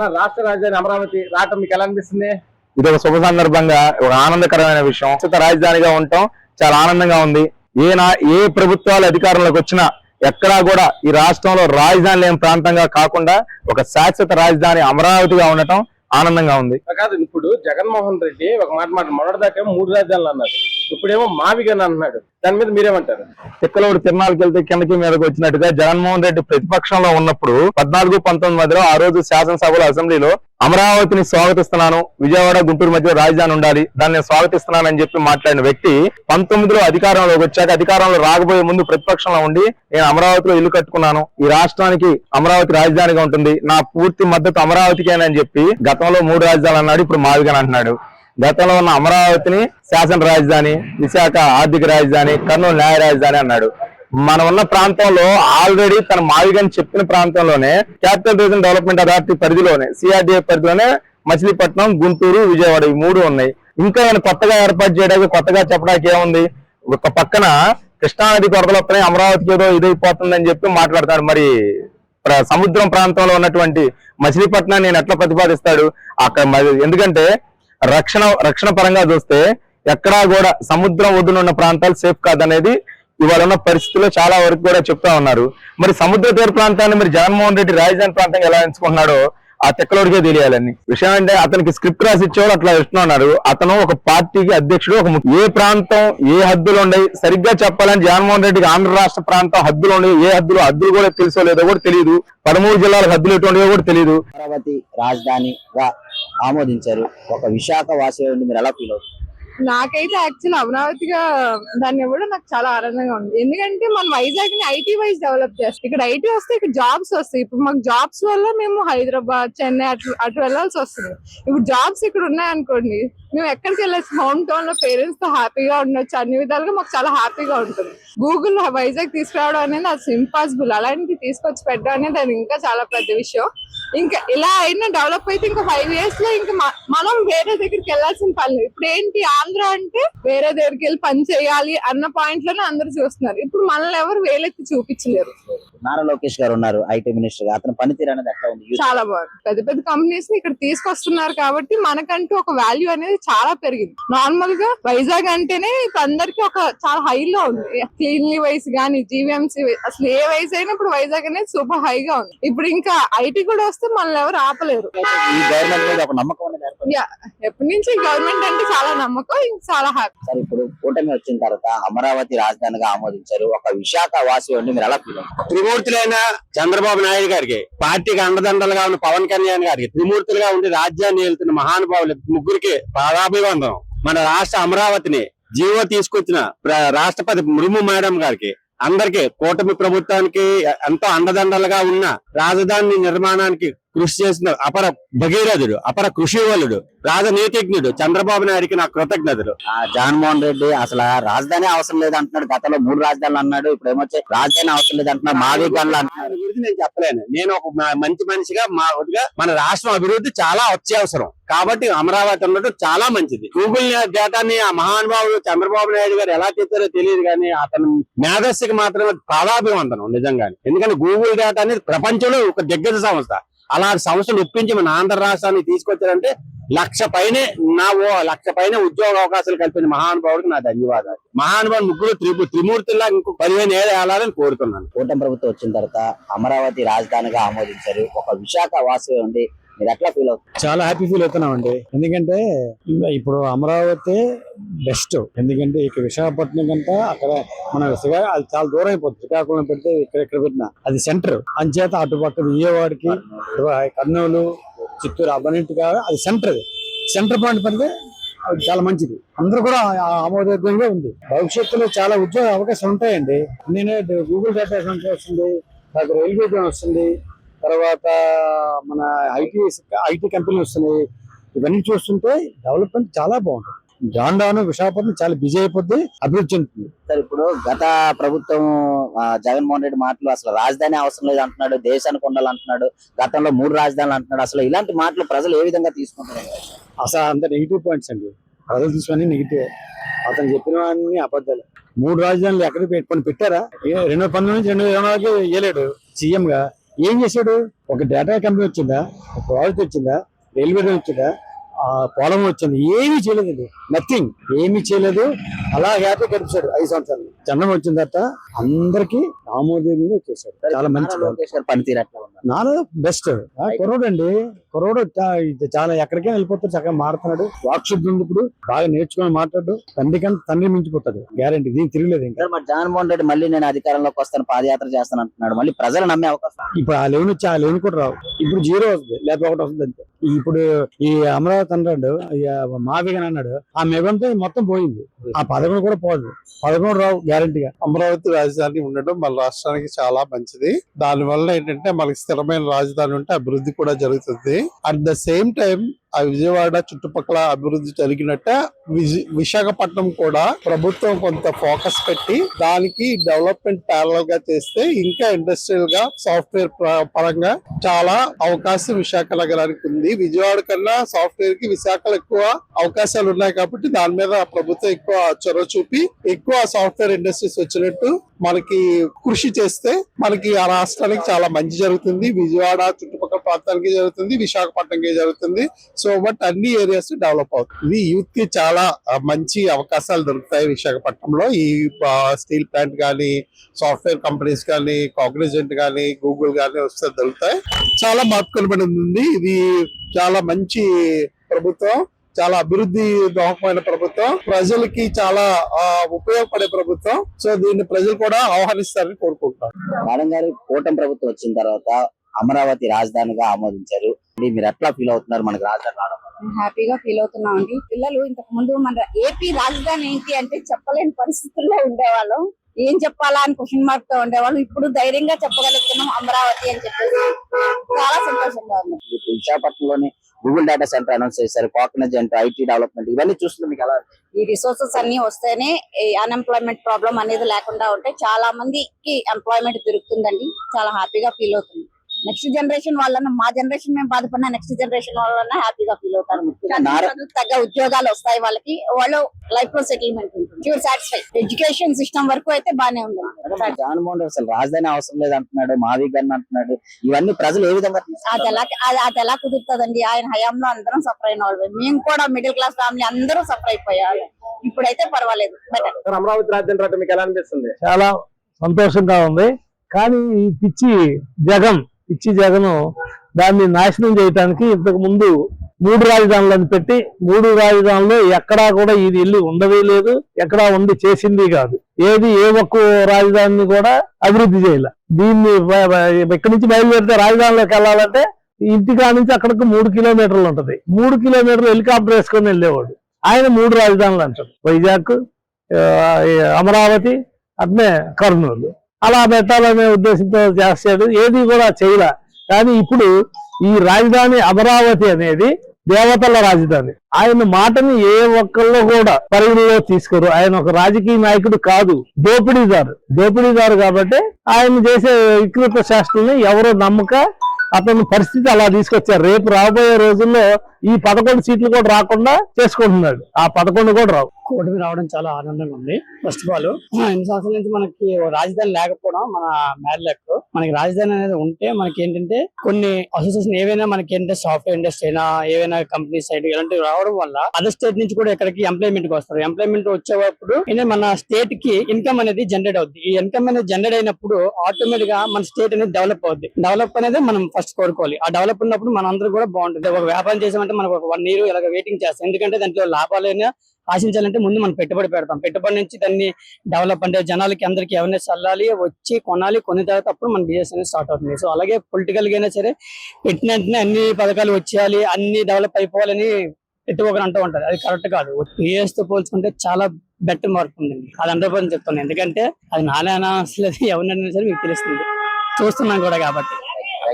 అలా రాష్ట్ర రాజధాని అమరావతి రావటం మీకు ఎలా అనిపిస్తుంది? ఇది ఒక శుభ సందర్భంగా ఒక ఆనందకరమైన విషయం. రాజధానిగా ఉండటం చాలా ఆనందంగా ఉంది. ఏ ప్రభుత్వాలు అధికారంలోకి వచ్చినా ఎక్కడా కూడా ఈ రాష్ట్రంలో రాజధాని లేని ప్రాంతంగా కాకుండా ఒక శాశ్వత రాజధాని అమరావతిగా ఉండటం ఆనందంగా ఉంది. కాదు, ఇప్పుడు జగన్మోహన్ రెడ్డి ఒక మాట మొదటిదాకా 3 రాజధానులు అన్నారు, ఇప్పుడేమో మావిగన్ అంటున్నాడు. దాని మీద మీరేమంటారు? తిక్కలోడు తిరణాలకు వెళ్తే కిందకి మీదకి వచ్చినట్టుగా జగన్మోహన్ రెడ్డి ప్రతిపక్షంలో ఉన్నప్పుడు 14-19 మధ్యలో ఆ రోజు శాసనసభలో అసెంబ్లీలో అమరావతిని స్వాగతిస్తున్నాను, విజయవాడ గుంటూరు మధ్య రాజధాని ఉండాలి, దాన్ని నేను స్వాగతిస్తున్నానని చెప్పి మాట్లాడిన వ్యక్తి 19లో అధికారంలోకి వచ్చాక అధికారంలో రాకపోయే ముందు ప్రతిపక్షంలో ఉండి నేను అమరావతిలో ఇల్లు కట్టుకున్నాను, ఈ రాష్ట్రానికి అమరావతి రాజధానిగా ఉంటుంది, నా పూర్తి మద్దతు అమరావతికేనని చెప్పి గతంలో 3 రాజధానులు అన్నాడు, ఇప్పుడు మావిగన్ అంటున్నాడు. గతంలో ఉన్న అమరావతిని శాసన రాజధాని, విశాఖ ఆర్థిక రాజధాని, కర్నూలు న్యాయ రాజధాని అన్నాడు. మనం ఉన్న ప్రాంతంలో ఆల్రెడీ తన మావిగన్ చెప్పిన ప్రాంతంలోనే క్యాపిటల్ రీజన్ డెవలప్మెంట్ అథారిటీ పరిధిలోనే సిఆర్డీఏ పరిధిలోనే మచిలీపట్నం, గుంటూరు, విజయవాడ ఈ 3 ఉన్నాయి. ఇంకా ఆయన కొత్తగా ఏర్పాటు చేయడానికి కొత్తగా చెప్పడానికి ఏముంది? ఒక పక్కన కృష్ణానది కొరతలొస్తున్నాయి, అమరావతికి ఏదో ఇదైపోతుందని చెప్పి మాట్లాడతాడు. మరి సముద్రం ప్రాంతంలో ఉన్నటువంటి మచిలీపట్నాన్ని నేను ఎట్లా ప్రతిపాదిస్తాడు అక్కడ? ఎందుకంటే రక్షణ పరంగా చూస్తే ఎక్కడా కూడా సముద్రం ఒడ్డున ఉన్న ప్రాంతాలు సేఫ్ కాదనేది ఇవాళ ఉన్న పరిస్థితుల్లో చాలా వరకు కూడా చెప్తా ఉన్నారు. మరి సముద్ర తీర ప్రాంతాన్ని మరి జగన్మోహన్ రెడ్డి రాజధాని ప్రాంతంగా ఎలా ఎంచుకుంటున్నాడో ఆ తెక్కలోడికే తెలియాలని విషయం. అంటే అతనికి స్క్రిప్ట్ రాసి ఇచ్చేవాళ్ళు అట్లా ఇస్తున్నారు. అతను ఒక పార్టీకి అధ్యక్షుడు. ఏ ప్రాంతం ఏ హద్దులు ఉన్నాయి సరిగ్గా చెప్పాలని జగన్మోహన్ రెడ్డికి ఆంధ్ర రాష్ట్ర ప్రాంతం హద్దులు ఉన్నాయి, ఏ హద్దులు కూడా తెలుసో లేదో కూడా తెలియదు. 13 జిల్లాల హద్దులు ఎటువంటివో కూడా తెలియదు. అమరావతి రాజధానిగా ఆమోదించారు. ఒక విశాఖ వాసి మీరు ఎలా ఫీల్ అవుతుంది? నాకైతే యాక్చువల్ అమరావతిగా దాన్ని ఇవ్వడం నాకు చాలా ఆనందంగా ఉంది. ఎందుకంటే మన వైజాగ్ ని ఐటీ వైజ్ డెవలప్ చేస్తాం. ఇక్కడ ఐటీ వస్తే ఇక్కడ జాబ్స్ వస్తాయి. ఇప్పుడు మాకు జాబ్స్ వల్ల మేము హైదరాబాద్, చెన్నై అటు వెళ్ళాల్సి వస్తుంది. ఇప్పుడు జాబ్స్ ఇక్కడ ఉన్నాయనుకోండి, మేము ఎక్కడికి వెళ్ళచ్చు, హోమ్ టౌన్ లో పేరెంట్స్ తో హ్యాపీగా ఉండొచ్చు. అన్ని విధాలుగా మాకు చాలా హ్యాపీగా ఉంటుంది. గూగుల్ వైజాగ్ తీసుకురావడం అనేది అది ఇంపాసిబుల్. అలాంటి తీసుకొచ్చి పెట్టడం అనేది అది ఇంకా చాలా పెద్ద విషయం. ఇంకా ఇలా అయినా డెవలప్ అయితే ఇంకా 5 years లో ఇంకా మనం వేరే దగ్గరికి వెళ్లాల్సిన పని లేదు. ఇప్పుడు ఏంటి, ఆంధ్ర అంటే వేరే దగ్గరికి వెళ్ళి పని చేయాలి అన్న పాయింట్ లోనే అందరూ చూస్తున్నారు. ఇప్పుడు మనల్ని ఎవరు వేలెత్తి చూపించలేరు. నారా లోకేష్ గారు ఉన్నారు ఐటీ మినిస్టర్ గా, అతని పనితీరు అనేది ఎట్లా ఉంది? చాలా బాగుంది. పెద్ద పెద్ద కంపెనీస్ ని ఇక్కడ తీసుకొస్తున్నారు కాబట్టి మనకంటూ ఒక వాల్యూ అనేది చాలా పెరిగింది. నార్మల్ గా వైజాగ్ అంటేనే ఇప్పుడు అందరికి ఒక చాలా హైలో ఉంది. క్లీన్లీ వైజ్ గానీ, జీవీఎంసీ అసలు ఏ వైజ్ అయినా ఇప్పుడు వైజాగ్ అనేది సూపర్ హైగా ఉంది. ఇప్పుడు ఇంకా ఐటీ కూడా వస్తే మనల్ని ఎవరు ఆపలేరు. ఈ గవర్నమెంట్ మీద ఒక నమ్మకం అనేది ఎప్పటి నుంచి గవర్నమెంట్ అంటే చాలా నమ్మకం, ఇంకా చాలా హ్యాపీ. సరే, ఇప్పుడు కూటమి వచ్చిన తర్వాత అమరావతి రాజధానిగా ఆమోదించారు. ఒక విశాఖ వాసి ఉండి మీరు ఎలా ఫీల్ అవుతారు? త్రిమూర్తులైన చంద్రబాబు నాయుడు గారికి, పార్టీకి అండదండలుగా ఉన్న పవన్ కళ్యాణ్ గారికి, త్రిమూర్తులుగా ఉండి రాజ్యాన్ని వెళ్తున్న మహానుభావులు ముగ్గురికి పాదాభివందనం. మన రాష్ట్ర అమరావతిని జీవో తీసుకొచ్చిన రాష్ట్రపతి ముర్ము మేడం గారికి, అందరికి, కూటమి ప్రభుత్వానికి ఎంతో అండదండలుగా ఉన్న రాజధాని నిర్మాణానికి కృషి చేసిన అపర భగీరథుడు, అపర కృషివలుడు, రాజనీతిజ్ఞుడు చంద్రబాబు నాయుడికి నా కృతజ్ఞతలు. జగన్మోహన్ రెడ్డి అసలు రాజధాని అవసరం లేదంటున్నాడు. గతంలో 3 రాజధానులు అన్నాడు, ఇప్పుడు ఏమొచ్చే రాజధాని అవసరం లేదంటున్నాడు, మావిగన్లు అంటున్నాడు. గురించి నేను చెప్పలేను. నేను ఒక మంచి మనిషిగా మన రాష్ట్రం అభివృద్ధి చాలా అత్యవసరం కాబట్టి అమరావతి ఉండటం చాలా మంచిది. గూగుల్ డేటాని ఆ మహానుభావుడు చంద్రబాబు నాయుడు గారు ఎలా తెచ్చారో తెలియదు కానీ అతను మేధస్సుకి మాత్రమే పాదాభివందనం నిజంగానే. ఎందుకంటే గూగుల్ డేటా అనేది ప్రపంచంలో ఒక దిగ్గజ సంస్థ. అలాంటి సంస్థలు ఒప్పించి మన ఆంధ్ర రాష్ట్రాన్ని తీసుకొచ్చారంటే 1,00,000 పైన ఉద్యోగ అవకాశాలు కల్పించిన మహానుభావుడికి నా ధన్యవాదాలు. మహానుభావుడు ముగ్గురు త్రిమూర్తుల్లా ఇంకో 15 ఏళ్ళు వేయాలని కోరుతున్నాను. కూటమి ప్రభుత్వం వచ్చిన తర్వాత అమరావతి రాజధానిగా ఆమోదించారు. ఒక విశాఖ వాసి ఉండి మీరు ఎట్లా ఫీల్ అవుతుంది? చాలా హ్యాపీ ఫీల్ అవుతున్నాం అండి. ఎందుకంటే ఇప్పుడు అమరావతి బెస్ట్. ఎందుకంటే ఇక విశాఖపట్నం కంటే అక్కడ మన అది చాలా దూరం అయిపోతుంది. శ్రీకాకుళం పెడితే ఇక్కడ పెట్టినా అది సెంటర్ అంచేత అటుపక్క విజయవాడకి, కర్నూలు, చిత్తూరు అవ్వనింటిగా అది సెంటర్ పాయింట్ పడితే అది చాలా మంచిది. అందరూ కూడా ఆమోదయోగ్యంగా ఉంది. భవిష్యత్తులో చాలా ఉద్యోగ అవకాశాలు ఉంటాయండి. నేనే గూగుల్ డేటా వస్తుంది, తర్వాత రైల్వే జోన్ వస్తుంది, తర్వాత మన ఐటీ కంపెనీలు వస్తున్నాయి. ఇవన్నీ చూస్తుంటే డెవలప్మెంట్ చాలా బాగుంటుంది. జాండాను విశాఖపట్నం చాలా బిజీ అయిపోద్ది, అభివృద్ధి చెందుతుంది. సార్, ఇప్పుడు గత ప్రభుత్వం జగన్మోహన్ రెడ్డి మాటలు అసలు రాజధాని అవసరం లేదు అంటున్నాడు, దేశానికి ఉండాలంటున్నాడు, గతంలో 3 రాజధానులు అంటున్నాడు. అసలు ఇలాంటి మాటలు ప్రజలు ఏ విధంగా తీసుకుంటారు? అసలు అంత నెగిటివ్ పాయింట్స్ అండి. ప్రజలు తీసుకుని నెగిటివ్. అతను చెప్పినవన్నీ అబద్ధాలు. 3 రాజధానులు ఎక్కడ పెట్టారా? 2019 నుంచి 2024 వేయలేడు సీఎం గా. ఏం చేశాడు? ఒక డేటా కంపెనీ వచ్చిందా, ఒక ప్రాజెక్ట్ వచ్చిందా, రైల్వే వచ్చిందా, పొలం వచ్చింది, ఏమీ చేయలేదండి. నథింగ్, ఏమీ చేయలేదు. అలా హ్యాపీ గడిపాడు 5 సంవత్సరాలు. జనం వచ్చిన తర్వాత అందరికి ఆమోదయోగ్యంగా చేశాడు. చాలా మంచి లోకేష్ గారి పనితీరు ఎట్లా ఉంది? నాలో బెస్ట్. కుర్రోడు అండి, కుర్రోడు చాలా ఎక్కడికైనా వెళ్ళిపోతాడు, చక్కగా మారుతున్నాడు. వాక్శుద్ధి ఉంది, ఇప్పుడు బాగా నేర్చుకొని మాట్లాడు. తండ్రి మించిపోతాడు, గ్యారంటీ. దీనికి తిరగలేదు ఇంకా. మరి జగన్మోహన్ రెడ్డి మళ్ళీ నేను అధికారంలోకి వస్తాను, పాదయాత్ర చేస్తాను అంటున్నాడు. మళ్ళీ ప్రజలు నమ్మే అవకాశం? ఇప్పుడు ఆ లెవెన్ వచ్చి ఆ లెవెన్ కూడా రావు. ఇప్పుడు 0 వస్తుంది, లేకపోతే 1 వస్తుంది అంతే. ఇప్పుడు ఈ అమరావతి అన్నాడు, మావిగన్ అన్నాడు, ఆ మెగంతో మొత్తం పోయింది. ఆ 11 కూడా పోదు, 11 రావు గ్యారంటీగా. అమరావతి రాజధాని ఉండడం మన రాష్ట్రానికి చాలా మంచిది. దాని వల్ల ఏంటంటే మనకి స్థిరమైన రాజధాని ఉంటే అభివృద్ధి కూడా జరుగుతుంది. అట్ ద సేమ్ టైం ఆ విజయవాడ చుట్టుపక్కల అభివృద్ధి జరిగినట్టే విశాఖపట్నం కూడా ప్రభుత్వం కొంత ఫోకస్ పెట్టి దానికి డెవలప్మెంట్ ప్యారలల్ గా చేస్తే ఇంకా ఇండస్ట్రియల్ గా సాఫ్ట్వేర్ పరంగా చాలా అవకాశం విశాఖ నగరానికి ఉంది. విజయవాడ కన్నా సాఫ్ట్వేర్ కి విశాఖలో ఎక్కువ అవకాశాలు ఉన్నాయి కాబట్టి దాని మీద ప్రభుత్వం ఎక్కువ చొరవ చూపి ఎక్కువ సాఫ్ట్వేర్ ఇండస్ట్రీస్ వచ్చినట్టు మనకి కృషి చేస్తే మనకి ఆ రాష్ట్రానికి చాలా మంచి జరుగుతుంది. విజయవాడ చుట్టుపక్కల ప్రాంతానికి జరుగుతుంది, విశాఖపట్నంకి జరుగుతుంది. సో బట్ అన్ని ఏరియాస్ డెవలప్ అవుతుంది. యూత్ కి చాలా మంచి అవకాశాలు దొరుకుతాయి విశాఖపట్నంలో. ఈ స్టీల్ ప్లాంట్ కానీ, సాఫ్ట్వేర్ కంపెనీస్ కానీ, కాగ్నిజెంట్ కానీ, గూగుల్ కానీ వస్తే దొరుకుతాయి. చాలా మార్పు కనబడింది. ఇది చాలా మంచి ప్రభుత్వం, చాలా అభివృద్ధి దోహకమైన ప్రభుత్వం, ప్రజలకి చాలా ఉపయోగపడే ప్రభుత్వం. సో దీన్ని ప్రజలు కూడా ఆహ్వానిస్తారని కోరుకుంటున్నారు. మేడం గారు, కూటమి ప్రభుత్వం వచ్చిన తర్వాత అమరావతి రాజధానిగా ఆమోదించారు. మీరు ఎట్లా ఫీల్ అవుతున్నారు మనకి రాజధాని రావడం? హ్యాపీగా ఫీల్ అవుతున్నాం అండి. పిల్లలు ఇంతకు ముందు మన ఏపీ రాజధాని ఏంటి అంటే చెప్పలేని పరిస్థితుల్లో ఉండేవాళ్ళం. ఏం చెప్పాలా అని క్వశ్చన్ మార్క్ తో ఉండేవాళ్ళు. ఇప్పుడు ధైర్యంగా చెప్పగలుగుతున్నాం అమరావతి అని చెప్పేసి చాలా సంతోషంగా ఉంది. విశాఖపట్నంలోని గూగుల్ డేటా సెంటర్ అనౌన్స్ చేశారు, కాగ్నిజెంట్, ఐటీ డెవలప్మెంట్, ఇవన్నీ చూస్తుంటే మీకు ఎలా? ఈ రిసోర్సెస్ అన్ని వస్తేనే అన్ఎంప్లాయ్మెంట్ ప్రాబ్లం అనేది లేకుండా ఉంటే చాలా మందికి ఎంప్లాయ్మెంట్ దొరుకుతుందండి. చాలా హ్యాపీగా ఫీల్ అవుతుంది. నెక్స్ట్ జనరేషన్ వాళ్ళన్నా, మా జనరేషన్ మేము బాధపడినా నెక్స్ట్ జనరేషన్ వాళ్ళన్నా హ్యాపీగా ఫీల్ అవుతారు. తగ్గ ఉద్యోగాలు వస్తాయి వాళ్ళకి, వాళ్ళు లైఫ్ లో సెటిల్మెంట్ ఉంటుంది. సాటిస్ఫై ఎడ్యుకేషన్ సిస్టమ్ వరకు అయితే బానే ఉంది. జగన్మోహన్ రెడ్డి అసలు రాజధాని అవసరం లేదు అంటున్నాడు, మావిగన్ అంటున్నాడు. ఇవన్నీ ప్రజలు ఏ విధంగా? అది ఎలా కుదురుతుందండి? ఆయన హయాంలో అందరం సఫర్ అయిన వాళ్ళు, మేము కూడా మిడిల్ క్లాస్ ఫ్యామిలీ అందరూ సఫర్ అయిపోయారు. ఇప్పుడైతే పర్వాలేదు, బెటర్. అమరావతి రాజధాని రావడం మీకు ఎలా అనిపిస్తుంది? చాలా సంతోషంగా ఉంది. కానీ ఈ పిచ్చి జగన్ దాన్ని నాశనం చేయడానికి ఇంతకు ముందు 3 రాజధానులను పెట్టి 3 రాజధానులు ఎక్కడా కూడా ఇది ఇల్లు ఉండవే లేదు, ఎక్కడా ఉండి చేసింది కాదు. ఏ ఒక్క రాజధానిని కూడా అభివృద్ధి చేయాల. దీన్ని ఇక్కడి నుంచి బయలుదేరితే రాజధానిలోకి వెళ్ళాలంటే ఇంటికా నుంచి అక్కడికి 3 కిలోమీటర్లు ఉంటది. 3 కిలోమీటర్లు హెలికాప్టర్ వేసుకొని వెళ్ళేవాడు. ఆయన 3 రాజధానులు అంటాడు. వైజాగ్, అమరావతి, అట్నే కర్నూలు అలా పెట్టాలనే ఉద్దేశంతో చేస్తాడు. ఏది కూడా చేయలే. కానీ ఇప్పుడు ఈ రాజధాని అమరావతి అనేది దేవతల రాజధాని. ఆయన మాటని ఏ ఒక్కళ్ళు కూడా పరిగణలో తీసుకోరు. ఆయన ఒక రాజకీయ నాయకుడు కాదు, దోపిడీదారు కాబట్టి ఆయన చేసే వికృత శాస్త్రాన్ని ఎవరో నమ్మక అతని పరిస్థితి అలా తీసుకొచ్చారు. రేపు రాబోయే రోజుల్లో ఈ 11 సీట్లు కూడా రాకుండా చేసుకుంటున్నాడు. ఆ 11 కూడా రావు. కూటమి రావడం చాలా ఆనందంగా ఉంది. ఫస్ట్ ఆఫ్ ఆల్ ఎన్ని సంవత్సరాల నుంచి మనకి రాజధాని లేకపోవడం మన మ్యాడ్ లక్. మనకి రాజధాని అనేది ఉంటే మనకి ఏంటంటే కొన్ని అసోసియేషన్ ఏవైనా మనకి ఏంటంటే సాఫ్ట్వేర్ ఇండస్ట్రీ అయినా ఏవైనా కంపెనీ సైడ్ ఇలాంటివి రావడం వల్ల అదర్ స్టేట్ నుంచి కూడా ఇక్కడికి ఎంప్లాయ్మెంట్ కి వస్తారు. ఎంప్లాయ్మెంట్ వచ్చేటప్పుడు మన స్టేట్ కి ఇన్కమ్ అనేది జనరేట్ అవుద్ది. ఈ ఇన్కమ్ అనేది జనరేట్ అయినప్పుడు ఆటోమేటిక్ గా మన స్టేట్ అనేది డెవలప్ అవుద్ది. డెవలప్ అనేది మనం ఫస్ట్ కోరుకోవాలి. ఆ డెవలప్ ఉన్నప్పుడు మన అందరూ కూడా బాగుంటుంది. ఒక వ్యాపారం చేసామంటే మనకు ఒక 1 year ఇలాగ వెయిటింగ్ చేస్తాం. ఎందుకంటే దాంట్లో లాభాలైనా ఆశించాలంటే ముందు మనం పెట్టుబడి పెడతాం. పెట్టుబడి నుంచి దాన్ని డెవలప్ అంటే జనాలకి అందరికి అవేర్నెస్ చల్లాలి, వచ్చి కొనాలి, కొన్న తర్వాత అప్పుడు మన బిజినెస్ అనేది స్టార్ట్ అవుతుంది. సో అలాగే పొలిటికల్ గా అయినా సరే పెట్టిన అన్ని పథకాలు వచ్చేయాలి, అన్ని డెవలప్ అయిపోవాలని పెట్టుకోకని అంటూ ఉంటారు. అది కరెక్ట్ కాదు. యూఎస్ తో పోల్చుకుంటే చాలా బెటర్ మార్క్ ఉందండి. అది 100% చెప్తాను. ఎందుకంటే అది నాలైనా అసలు ఎవరినైనా సరే మీకు తెలుస్తుంది, చూస్తున్నాం కూడా కాబట్టి.